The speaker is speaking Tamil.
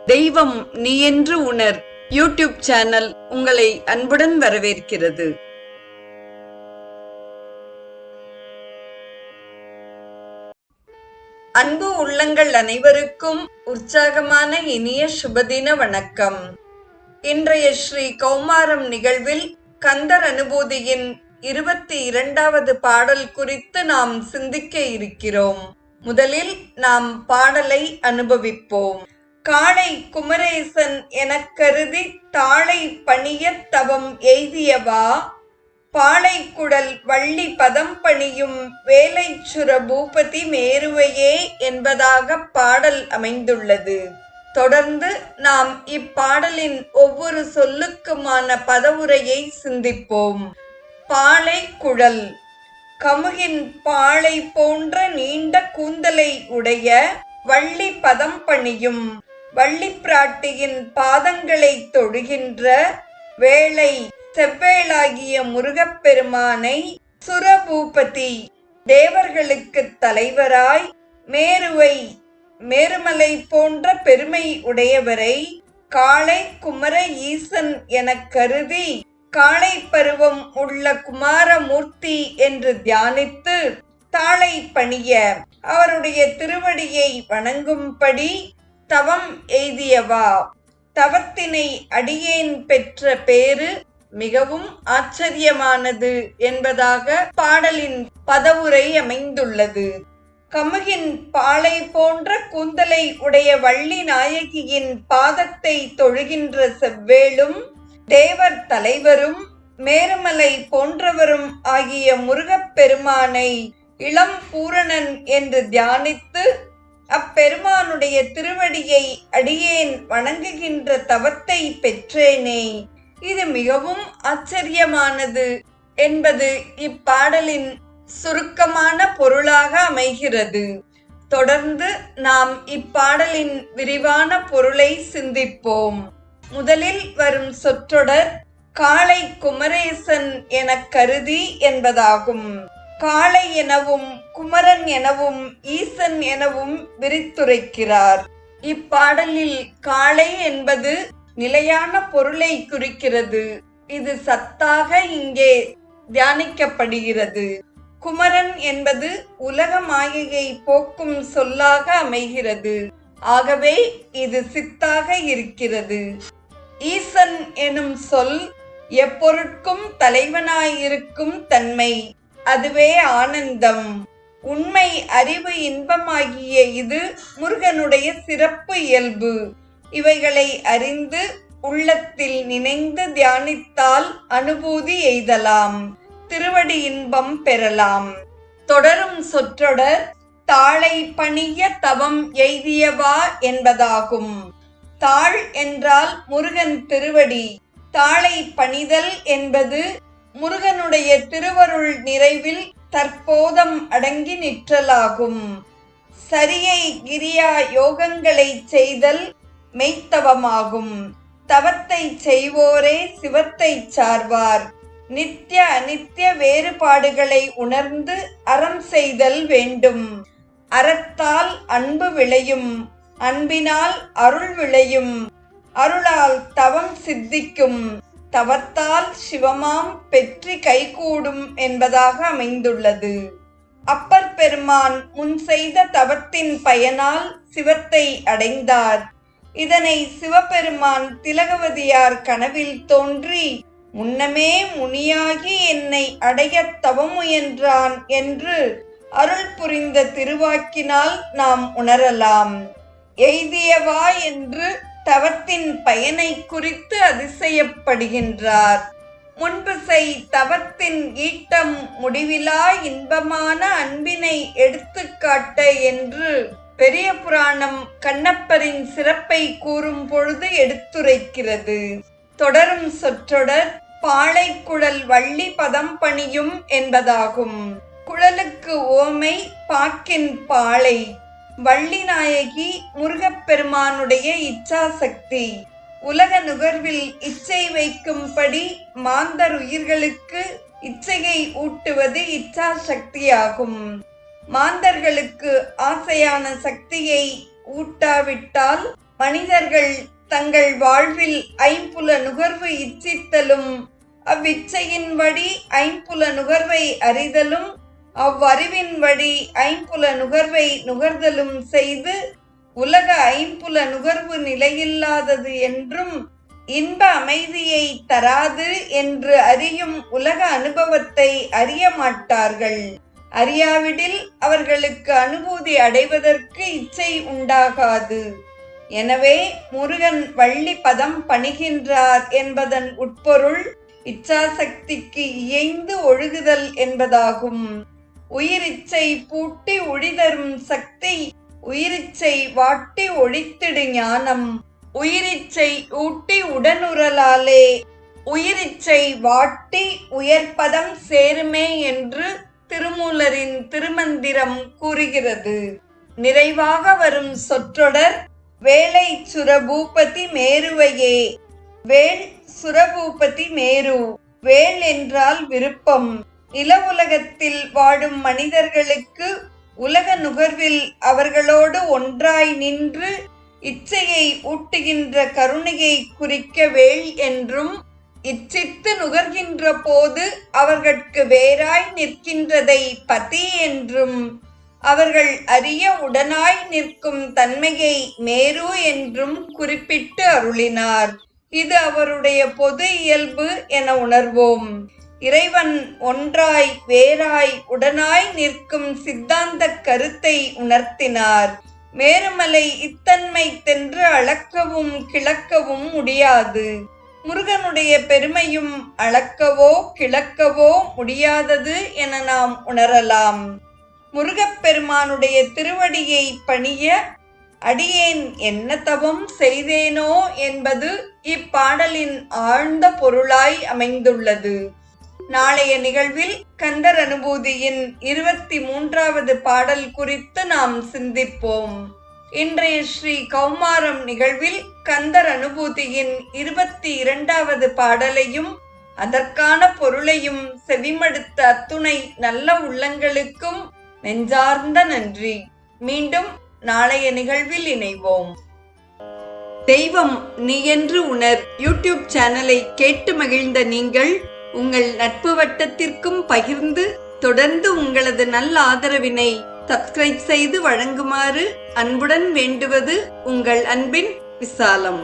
தெய்வம் நீ என்று உணர் யூடியூப் சேனல் உங்களை அன்புடன் வரவேற்கிறது. அன்பு உள்ளங்கள் அனைவருக்கும் உற்சாகமான இனிய சுபதின வணக்கம். இன்றைய ஸ்ரீ கௌமாரம் நிகழ்வில் கந்தர் அனுபூதியின் 22வது பாடல் குறித்து நாம் சிந்திக்க இருக்கிறோம். முதலில் நாம் பாடலை அனுபவிப்போம். காளை குமரேசன் எனக் கருதி தாளை பணியத் தவம் எய்தியவா, பாளைக்குடல் வள்ளி பதம் பணியும் வேலைச்சுர பூபதி மேருவையே என்பதாக பாடல் அமைந்துள்ளது. தொடர்ந்து நாம் இப்பாடலின் ஒவ்வொரு சொல்லுக்குமான பதவுரையை சிந்திப்போம். பாளைக்குழல் கமுகின் பாளை போன்ற நீண்ட கூந்தலை உடைய வள்ளி பதம் பணியும் வள்ளி பிராட்டியின் பாதங்களை தொழுகின்ற வேளை செவ்வேளாகிய முருகப்பெருமானை, சுரபூபதி தேவர்களுக்கு தலைவராய், மேருவை மேருமலை போன்ற பெருமை உடையவரை காளை குமர ஈசன் எனக் கருதி காளை பருவம் உள்ள குமாரமூர்த்தி என்று தியானித்து தாளை பணிய அவருடைய திருவடியை வணங்கும்படி தவம் எய்தியவா. தவத்தினை அடியேன் பெற்ற பேரு மிகவும் ஆச்சரியமானது என்பதாக பாடலின் பதவுரை அமைந்துள்ளது. கமுகின் பாளை போன்ற கூந்தலை உடைய வள்ளி நாயகியின் பாதத்தை தொழுகின்ற செவ்வேளும் தேவர் தலைவரும் மேருமலை போன்றவரும் ஆகிய முருகப்பெருமானை இளம் பூரணன் என்று தியானித்து அப்பெருமானுடைய திருவடியை அடியேன் வணங்குகின்ற தவத்தை பெற்றேனே, இது மிகவும் ஆச்சரியமானது என்பது இப்பாடலின் சுருக்கமான பொருளாக அமைகிறது. தொடர்ந்து நாம் இப்பாடலின் விரிவான பொருளை சிந்திப்போம். முதலில் வரும் சொற்றொடர் காளை குமரேசன் எனக் கருதி என்பதாகும். காளை எனவும் குமரன் எனவும் ஈசன் எனவும் விரித்துரைக்கிறார். இப்பாடலில் காளை என்பது நிலையான பொருளை குறிக்கிறது. இது சத்தாக இங்கே தியானிக்கப்படுகிறது. குமரன் என்பது உலக மாயையை போக்கும் சொல்லாக அமைகிறது. ஆகவே இது சித்தாக இருக்கிறது. ஈசன் எனும் சொல் எப்பொருட்கும் தலைவனாயிருக்கும் தன்மை, அதுவே ஆனந்தம். உண்மை அறிவு இன்பமாகிய இது முருகனுடைய சிறப்பு இயல்பு. இவைகளை அறிந்து உள்ளத்தில் நினைந்து தியானித்தால் அனுபூதி எய்தலாம், திருவடி இன்பம் பெறலாம். தொடரும் சொற்றொடர் தாளை பணிய தவம் எய்தியவா என்பதாகும். தாள் என்றால் முருகன் திருவடி. தாளை பணிதல் என்பது முருகனுடைய திருவருள் நிறைவில் தற்போதம் அடங்கி நிற்றலாகும். சரியை கிரியா யோகங்களை செய்தல் மெய்த்தவமாகும். தவத்தை செய்வோரே சிவத்தை சார்வார். நித்திய அனித்திய வேறுபாடுகளை உணர்ந்து அறம் செய்தல் வேண்டும். அறத்தால் அன்பு விளையும், அன்பினால் அருள் விளையும், அருளால் தவம் சித்திக்கும், தவத்தால் சிவமாம் பெற்றி கைகூடும் என்பதாக அமைந்துள்ளது. அப்பர் பெருமான் முன் செய்த தவத்தின் பயனால் சிவத்தை அடைந்தார். இதனை சிவபெருமான் திலகவதியார் கனவில் தோன்றி முன்னமே முனியாகி என்னை அடைய தவம் முயன்றான் என்று அருள் புரிந்த திருவாக்கினால் நாம் உணரலாம். எய்தியவா என்று தவத்தின் பயனை குறித்து அதிசயப்படுகின்றார். முன்பு செய் தவத்தின் ஈட்டம் முடிவிலா இன்பமான அன்பினை எடுத்துக்காட்ட என்று பெரிய புராணம் கண்ணப்பரின் சிறப்பை கூறும் பொழுது எடுத்துரைக்கிறது. தொடரும் சொற்றொடர் பாளைக்குழல் வள்ளி பதம் பணியும் என்பதாகும். குழலுக்கு ஓமை பாக்கின் பாளை. வள்ளி நாயகி முருகப்பெருமானுடைய இச்சாசக்தி. உலக நுகர்வில் இச்சை வைக்கும்படி மாந்தர் உயிர்களுக்கு இச்சையை ஊட்டுவது இச்சாசக்தியாகும். மாந்தர்களுக்கு ஆசையான சக்தியை ஊட்டாவிட்டால் மனிதர்கள் தங்கள் வாழ்வில் ஐம்புல நுகர்வு இச்சித்தலும் அவ்விச்சையின் வழி ஐம்புல நுகர்வை அறிதலும் அவ்வறிவின் வழி ஐம்புல நுகர்வை நுகர்தலும் செய்து உலக ஐம்புல நுகர்வு நிலையில்லாதது என்றும் இன்ப அமைதியை தராது என்று அறியும் உலக அனுபவத்தை அறிய மாட்டார்கள். அறியாவிடில் அவர்களுக்கு அனுபூதி அடைவதற்கு இச்சை உண்டாகாது. எனவே முருகன் வள்ளி பதம் பணிகின்றார் என்பதன் உட்பொருள் இச்சாசக்திக்கு இயைந்து ஒழுகுதல் என்பதாகும். உயிரிச்சை பூட்டி ஒழிதரும் சக்தி உயிரிச்சை வாட்டி ஒழித்திடு ஞானம். உயிரிச்சை ஊட்டி உடனுறலாலே உயிரிச்சை வாட்டி உயர்பதம் சேருமே என்று திருமூலரின் திருமந்திரம் கூறுகிறது. நிறைவாக வரும் சொற்றொடர் வேலை சுரபூபதி மேருவையே. வேள் சுரபூபதி மேரு. வேள் என்றால் விருப்பம். நில உலகத்தில் வாடும் மனிதர்களுக்கு உலக நுகர்வில் அவர்களோடு ஒன்றாய் நின்று இச்சையை ஊட்டுகின்ற கருணையை குறிக்க வேள் என்றும், இச்சித்து நுகர்கின்ற போது அவர்களுக்கு வேறாய் நிற்கின்றதை பதி என்றும், அவர்கள் அறிய உடனாய் நிற்கும் தன்மையை மேரு என்றும் குறிப்பிட்டு அருளினார். இது அவருடைய பொது இயல்பு என உணர்வோம். இறைவன் ஒன்றாய் வேறாய் உடனாய் நிற்கும் சித்தாந்த கருத்தை உணர்த்தினார். மேருமலை இத்தன்மை தென்று அளக்கவும் கிளக்கவும் முடியாது. முருகனுடைய பெருமையும் அளக்கவோ கிளக்கவோ முடியாதது என நாம் உணரலாம். முருகப்பெருமானுடைய திருவடியை பணிய அடியேன் என்ன தவம் செய்தேனோ என்பது இப்பாடலின் ஆழ்ந்த பொருளாய் அமைந்துள்ளது. நாளைய நிகழ்வில் கந்தர் அனுபூதியின் 23வது பாடல் குறித்து நாம் சிந்திப்போம். இன்றைய ஸ்ரீ கௌமாரம் நிகழ்வில் கந்தர் அனுபூதியின் 22வது பாடலையும் அதற்கான பொருளையும் செவிமடுத்த அத்துணை நல்ல உள்ளங்களுக்கும் நெஞ்சார்ந்த நன்றி. மீண்டும் நாளைய நிகழ்வில் இணைவோம். தெய்வம் நீ என்று உணர் யூடியூப் சேனலை கேட்டு மகிழ்ந்த நீங்கள் உங்கள் நட்பு வட்டத்திற்கும் பகிர்ந்து தொடர்ந்து உங்களது நல்ல ஆதரவினை சப்ஸ்கிரைப் செய்து வழங்குமாறு அன்புடன் வேண்டுவது உங்கள் அன்பின் விசாலம்.